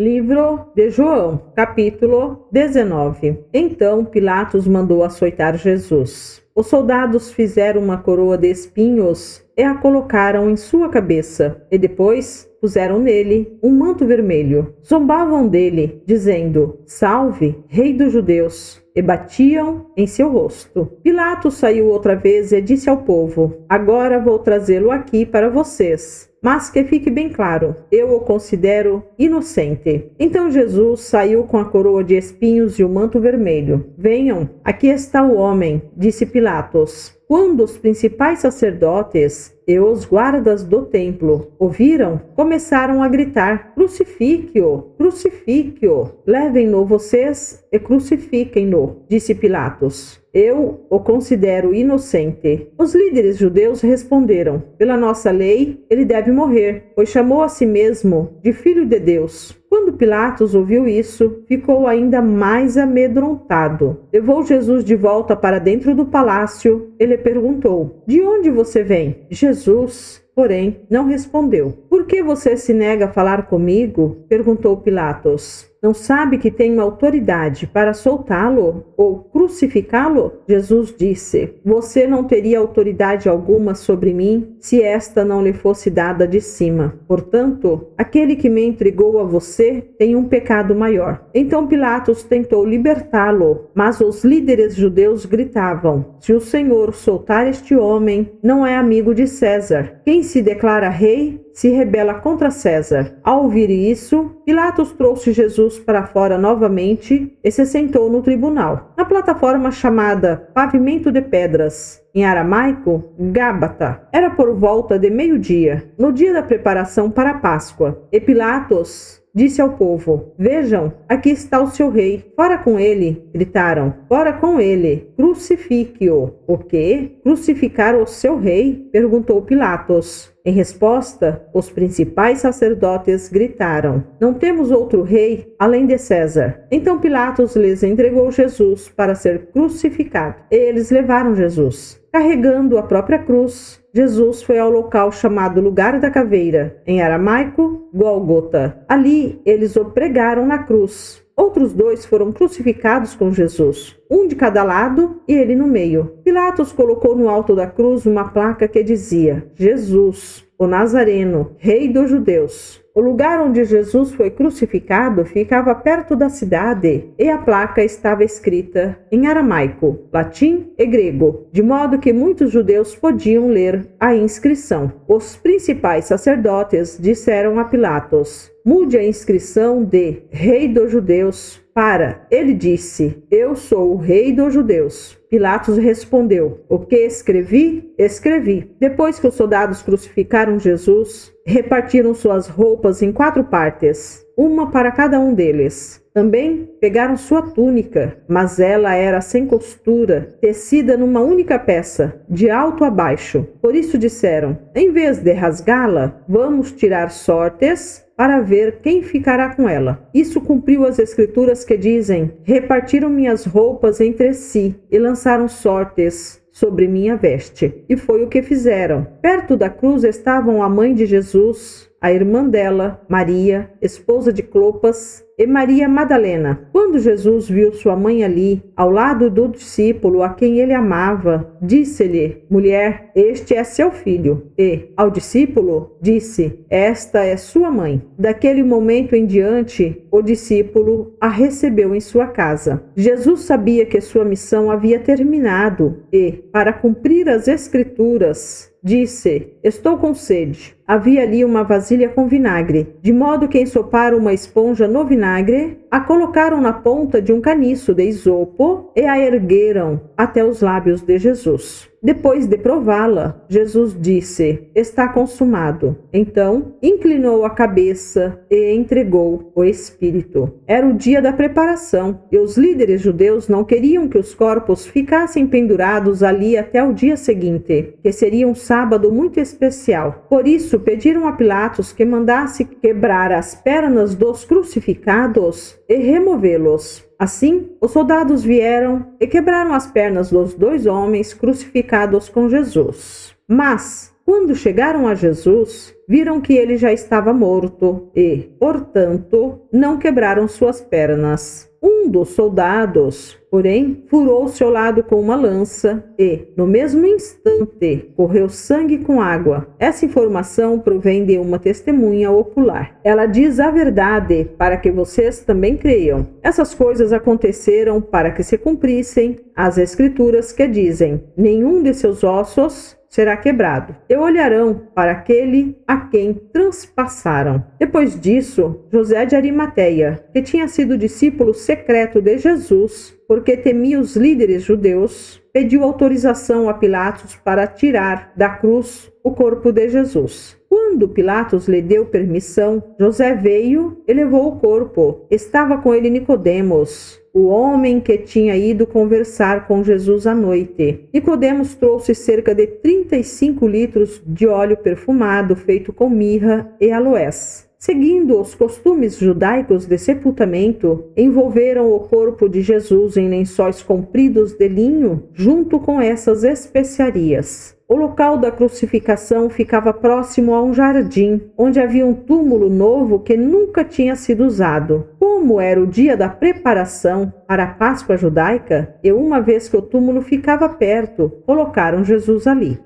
Livro de João, capítulo 19. Então Pilatos mandou açoitar Jesus. Os soldados fizeram uma coroa de espinhos e a colocaram em sua cabeça, e depois puseram nele um manto vermelho. Zombavam dele, dizendo: Salve, Rei dos Judeus! E batiam em seu rosto. Pilatos saiu outra vez e disse ao povo: Agora vou trazê-lo aqui para vocês. Mas que fique bem claro, eu o considero inocente. Então Jesus saiu com a coroa de espinhos e o manto vermelho. Venham, aqui está o homem, disse Pilatos. Quando os principais sacerdotes e os guardas do templo ouviram, começaram a gritar: Crucifique-o! Crucifique-o! Levem-no vocês e crucifiquem-no, disse Pilatos. Eu o considero inocente. Os líderes judeus responderam: Pela nossa lei, ele deve morrer, pois chamou a si mesmo de Filho de Deus. Quando Pilatos ouviu isso, ficou ainda mais amedrontado. Levou Jesus de volta para dentro do palácio e lhe perguntou: De onde você vem? Jesus, porém, não respondeu. Por que você se nega a falar comigo? Perguntou Pilatos. Não sabe que tenho autoridade para soltá-lo ou crucificá-lo? Jesus disse: Você não teria autoridade alguma sobre mim se esta não lhe fosse dada de cima. Portanto, aquele que me entregou a você tem um pecado maior. Então Pilatos tentou libertá-lo, mas os líderes judeus gritavam: Se o Senhor soltar este homem, não é amigo de César. Quem se declara rei se rebela contra César. Ao ouvir isso, Pilatos trouxe Jesus para fora novamente e se sentou no tribunal, na plataforma chamada Pavimento de Pedras, em aramaico, Gábata. Era por volta de meio-dia, no dia da preparação para a Páscoa, e Pilatos disse ao povo: Vejam, aqui está o seu rei. Fora com ele! Gritaram. Fora com ele! Crucifique-o! O quê? Crucificar o seu rei? Perguntou Pilatos. Em resposta, os principais sacerdotes gritaram: Não temos outro rei além de César. Então Pilatos lhes entregou Jesus para ser crucificado. E eles levaram Jesus. Carregando a própria cruz, Jesus foi ao local chamado Lugar da Caveira, em aramaico, Gólgota. Ali eles o pregaram na cruz. Outros dois foram crucificados com Jesus, um de cada lado e ele no meio. Pilatos colocou no alto da cruz uma placa que dizia: Jesus, o Nazareno, Rei dos Judeus. O lugar onde Jesus foi crucificado ficava perto da cidade e a placa estava escrita em aramaico, latim e grego, de modo que muitos judeus podiam ler a inscrição. Os principais sacerdotes disseram a Pilatos: Mude a inscrição de Rei dos Judeus para, ele disse: Eu sou o Rei dos Judeus. Pilatos respondeu: O que escrevi? Escrevi. Depois que os soldados crucificaram Jesus, repartiram suas roupas em 4 partes, uma para cada um deles. Também pegaram sua túnica, mas ela era sem costura, tecida numa única peça, de alto a baixo. Por isso disseram: Em vez de rasgá-la, vamos tirar sortes para ver quem ficará com ela. Isso cumpriu as escrituras que dizem: Repartiram minhas roupas entre si e lançaram sortes sobre minha veste. E foi o que fizeram. Perto da cruz estavam a mãe de Jesus, a irmã dela, Maria, esposa de Clopas, e Maria Madalena. Quando Jesus viu sua mãe ali, ao lado do discípulo a quem ele amava, disse-lhe: Mulher, este é seu filho. E, ao discípulo, disse: Esta é sua mãe. Daquele momento em diante, o discípulo a recebeu em sua casa. Jesus sabia que sua missão havia terminado e, para cumprir as Escrituras, disse: Estou com sede. Havia ali uma vasilha com vinagre, de modo que ensoparam uma esponja no vinagre, a colocaram na ponta de um caniço de isopo e a ergueram até os lábios de Jesus. Depois de prová-la, Jesus disse: Está consumado. Então, inclinou a cabeça e entregou o Espírito. Era o dia da preparação, e os líderes judeus não queriam que os corpos ficassem pendurados ali até o dia seguinte, que seria um sábado muito especial. Por isso, pediram a Pilatos que mandasse quebrar as pernas dos crucificados e removê-los. Assim, os soldados vieram e quebraram as pernas dos 2 homens crucificados com Jesus. Mas, Quando chegaram a Jesus, viram que ele já estava morto e, portanto, não quebraram suas pernas. Um dos soldados, porém, furou seu lado com uma lança e, no mesmo instante, correu sangue com água. Essa informação provém de uma testemunha ocular. Ela diz a verdade para que vocês também creiam. Essas coisas aconteceram para que se cumprissem as escrituras que dizem: nenhum de seus ossos será quebrado, e olharão para aquele a quem transpassaram. Depois disso, José de Arimateia, que tinha sido discípulo secreto de Jesus, porque temia os líderes judeus, pediu autorização a Pilatos para tirar da cruz o corpo de Jesus. Quando Pilatos lhe deu permissão, José veio e levou o corpo. Estava com ele Nicodemos, o homem que tinha ido conversar com Jesus à noite. Nicodemos trouxe cerca de 35 litros de óleo perfumado feito com mirra e aloés. Seguindo os costumes judaicos de sepultamento, envolveram o corpo de Jesus em lençóis compridos de linho junto com essas especiarias. O local da crucificação ficava próximo a um jardim, onde havia um túmulo novo que nunca tinha sido usado. Como era o dia da preparação para a Páscoa judaica, e uma vez que o túmulo ficava perto, colocaram Jesus ali.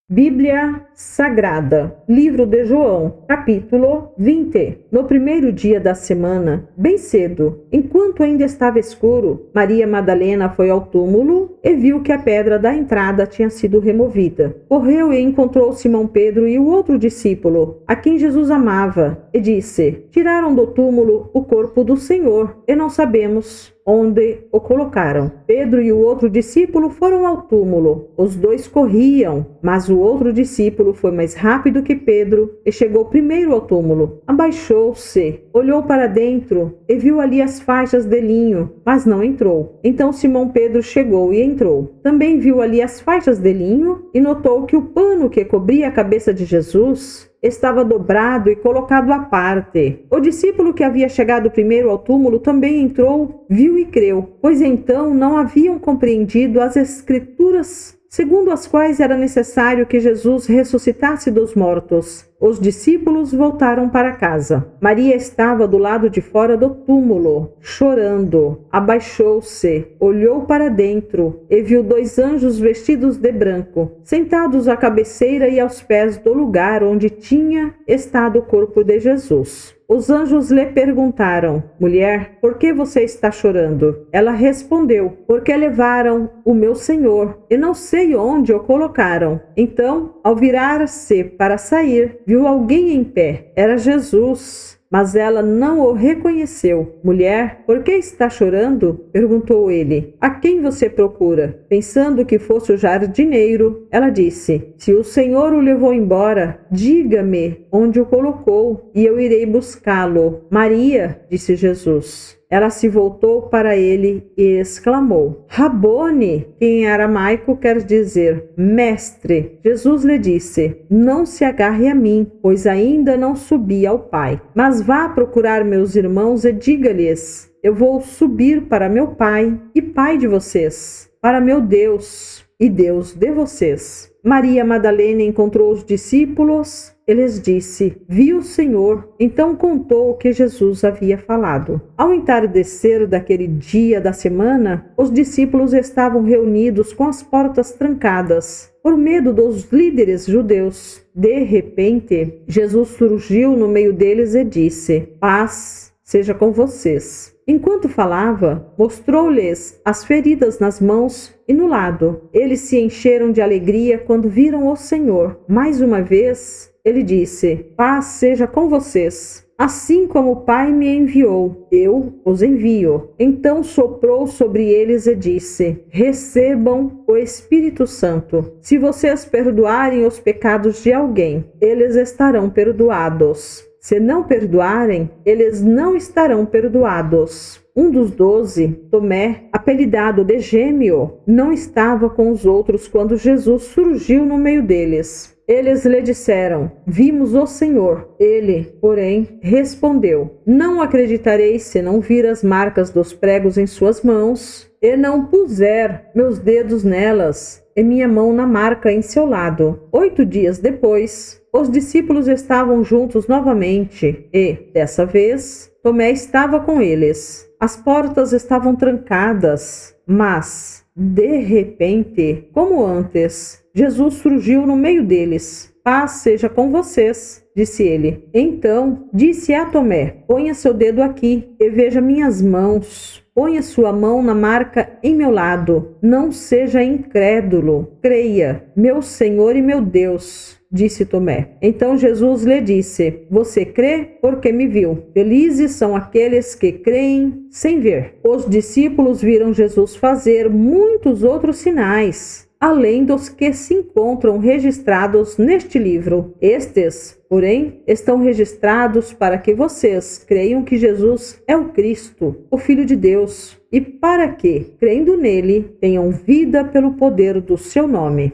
Bíblia Sagrada, Livro de João, capítulo 20. No primeiro dia da semana, bem cedo, enquanto ainda estava escuro, Maria Madalena foi ao túmulo e viu que a pedra da entrada tinha sido removida. Correu e encontrou Simão Pedro e o outro discípulo, a quem Jesus amava, e disse: tiraram do túmulo o corpo do Senhor, e não sabemos onde o colocaram. Pedro e o outro discípulo foram ao túmulo. Os dois corriam, mas o outro discípulo foi mais rápido que Pedro e chegou primeiro ao túmulo. Abaixou-se, olhou para dentro e viu ali as faixas de linho, mas não entrou. Então Simão Pedro chegou e entrou. Também viu ali as faixas de linho e notou que o pano que cobria a cabeça de Jesus estava dobrado e colocado à parte. O discípulo que havia chegado primeiro ao túmulo também entrou, viu e creu, pois então não haviam compreendido as Escrituras, segundo as quais era necessário que Jesus ressuscitasse dos mortos. Os discípulos voltaram para casa. Maria estava do lado de fora do túmulo, chorando. Abaixou-se, olhou para dentro e viu dois anjos vestidos de branco, sentados à cabeceira e aos pés do lugar onde tinha estado o corpo de Jesus. Os anjos lhe perguntaram: mulher, por que você está chorando? Ela respondeu: porque levaram o meu Senhor e não sei onde o colocaram. Então, ao virar-se para sair, viu alguém em pé. Era Jesus, mas ela não o reconheceu. Mulher, por que está chorando? Perguntou ele. A quem você procura? Pensando que fosse o jardineiro, ela disse: se o Senhor o levou embora, diga-me onde o colocou e eu irei buscá-lo. Maria, disse Jesus. Ela se voltou para ele e exclamou: Rabone, que em aramaico quer dizer mestre. Jesus lhe disse: não se agarre a mim, pois ainda não subi ao Pai. Mas vá procurar meus irmãos e diga-lhes: eu vou subir para meu Pai e Pai de vocês, para meu Deus e Deus de vocês. Maria Madalena encontrou os discípulos e lhes disse: vi o Senhor. Então contou o que Jesus havia falado. Ao entardecer daquele dia da semana, os discípulos estavam reunidos com as portas trancadas, por medo dos líderes judeus. De repente, Jesus surgiu no meio deles e disse: paz seja com vocês. Enquanto falava, mostrou-lhes as feridas nas mãos e no lado. Eles se encheram de alegria quando viram o Senhor. Mais uma vez, ele disse: paz seja com vocês. Assim como o Pai me enviou, eu os envio. Então soprou sobre eles e disse: recebam o Espírito Santo. Se vocês perdoarem os pecados de alguém, eles estarão perdoados. Se não perdoarem, eles não estarão perdoados. Um dos 12, Tomé, apelidado de Gêmeo, não estava com os outros quando Jesus surgiu no meio deles. Eles lhe disseram: Vimos o Senhor. Ele, porém, respondeu: Não acreditarei se não vir as marcas dos pregos em suas mãos, e não puser meus dedos nelas, e minha mão na marca em seu lado. 8 dias depois, os discípulos estavam juntos novamente, e, dessa vez, Tomé estava com eles. As portas estavam trancadas, mas, de repente, como antes, Jesus surgiu no meio deles. Paz seja com vocês, disse ele. Então, disse a Tomé: Ponha seu dedo aqui e veja minhas mãos. Ponha sua mão na marca em meu lado. Não seja incrédulo. Creia, meu Senhor e meu Deus, disse Tomé. Então Jesus lhe disse: Você crê porque me viu. Felizes são aqueles que creem sem ver. Os discípulos viram Jesus fazer muitos outros sinais, além dos que se encontram registrados neste livro. Estes, porém, estão registrados para que vocês creiam que Jesus é o Cristo, o Filho de Deus, e para que, crendo nele, tenham vida pelo poder do seu nome.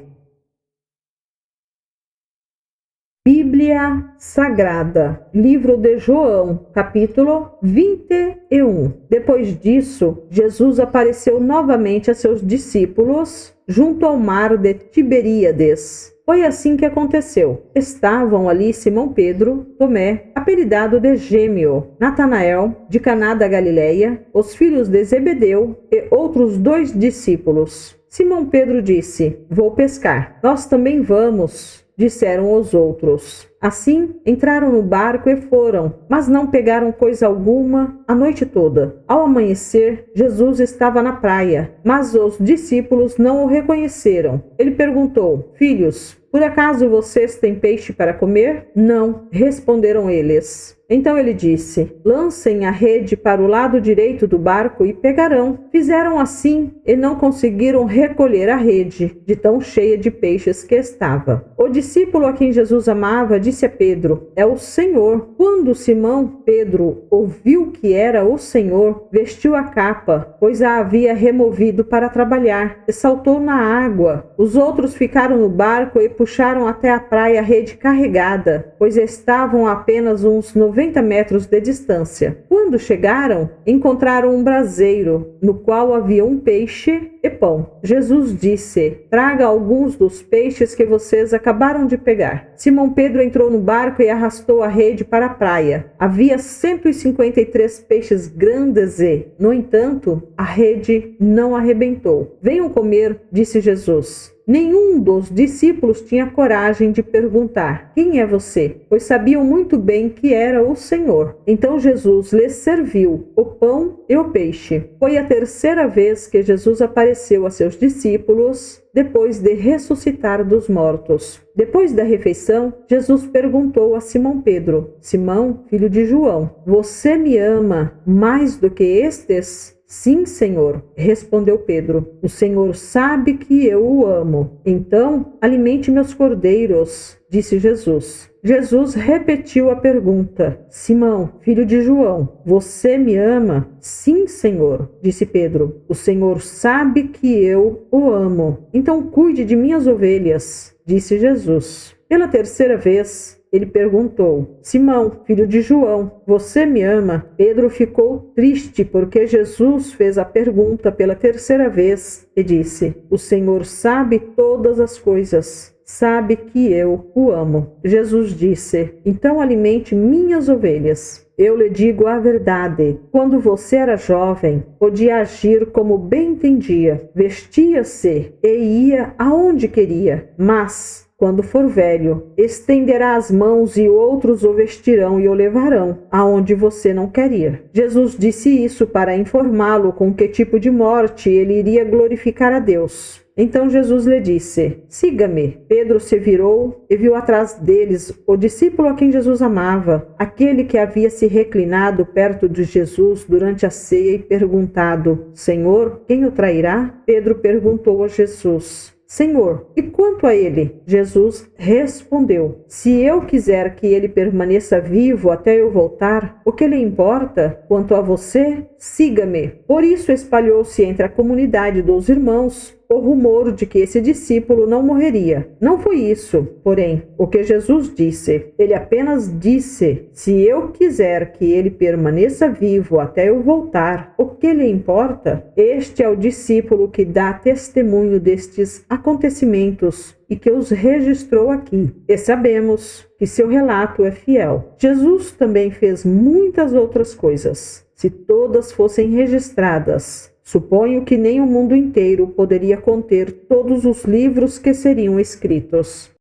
Bíblia Sagrada, livro de João, capítulo 21. Depois disso, Jesus apareceu novamente a seus discípulos junto ao mar de Tiberíades. Foi assim que aconteceu. Estavam ali Simão Pedro, Tomé, apelidado de Gêmeo, Natanael, de Caná da Galileia, os filhos de Zebedeu e outros 2 discípulos. Simão Pedro disse: Vou pescar. Nós também vamos, disseram os outros. Assim, entraram no barco e foram, mas não pegaram coisa alguma a noite toda. Ao amanhecer, Jesus estava na praia, mas os discípulos não o reconheceram. Ele perguntou: Filhos, por acaso vocês têm peixe para comer? Não, responderam eles. Então ele disse: Lancem a rede para o lado direito do barco e pegarão. Fizeram assim e não conseguiram recolher a rede, de tão cheia de peixes que estava. O discípulo a quem Jesus amava disse a Pedro: É o Senhor. Quando Simão Pedro ouviu que era o Senhor, vestiu a capa, pois a havia removido para trabalhar, e saltou na água. Os outros ficaram no barco e puxaram até a praia a rede carregada, pois estavam a apenas uns 90 metros de distância. Quando chegaram, encontraram um braseiro, no qual havia um peixe e pão. Jesus disse: Traga alguns dos peixes que vocês acabaram de pegar. Simão Pedro entrou no barco e arrastou a rede para a praia. Havia 153 peixes grandes e, no entanto, a rede não arrebentou. Venham comer, disse Jesus. Nenhum dos discípulos tinha coragem de perguntar: Quem é você? Pois sabiam muito bem que era o Senhor. Então Jesus lhes serviu o pão e o peixe. Foi a terceira vez que Jesus apareceu a seus discípulos depois de ressuscitar dos mortos. Depois da refeição, Jesus perguntou a Simão Pedro: Simão, filho de João, você me ama mais do que estes? Sim, Senhor, respondeu Pedro. O Senhor sabe que eu o amo. Então, alimente meus cordeiros, disse Jesus. Jesus repetiu a pergunta: Simão, filho de João, você me ama? Sim, Senhor, disse Pedro. O Senhor sabe que eu o amo. Então cuide de minhas ovelhas, disse Jesus. Pela terceira vez, ele perguntou: Simão, filho de João, você me ama? Pedro ficou triste porque Jesus fez a pergunta pela terceira vez e disse: O Senhor sabe todas as coisas, sabe que eu o amo. Jesus disse: Então alimente minhas ovelhas. Eu lhe digo a verdade, quando você era jovem, podia agir como bem entendia, vestia-se e ia aonde queria, mas quando for velho, estenderá as mãos e outros o vestirão e o levarão aonde você não quer ir. Jesus disse isso para informá-lo com que tipo de morte ele iria glorificar a Deus. Então Jesus lhe disse: Siga-me. Pedro se virou e viu atrás deles o discípulo a quem Jesus amava, aquele que havia se reclinado perto de Jesus durante a ceia e perguntado: Senhor, quem o trairá? Pedro perguntou a Jesus: Senhor, e quanto a ele? Jesus respondeu: Se eu quiser que ele permaneça vivo até eu voltar, o que lhe importa? Quanto a você, siga-me. Por isso espalhou-se entre a comunidade dos irmãos o rumor de que esse discípulo não morreria. Não foi isso, porém, o que Jesus disse. Ele apenas disse: se eu quiser que ele permaneça vivo até eu voltar, o que lhe importa? Este é o discípulo que dá testemunho destes acontecimentos e que os registrou aqui. E sabemos que seu relato é fiel. Jesus também fez muitas outras coisas. Se todas fossem registradas, suponho que nem o mundo inteiro poderia conter todos os livros que seriam escritos.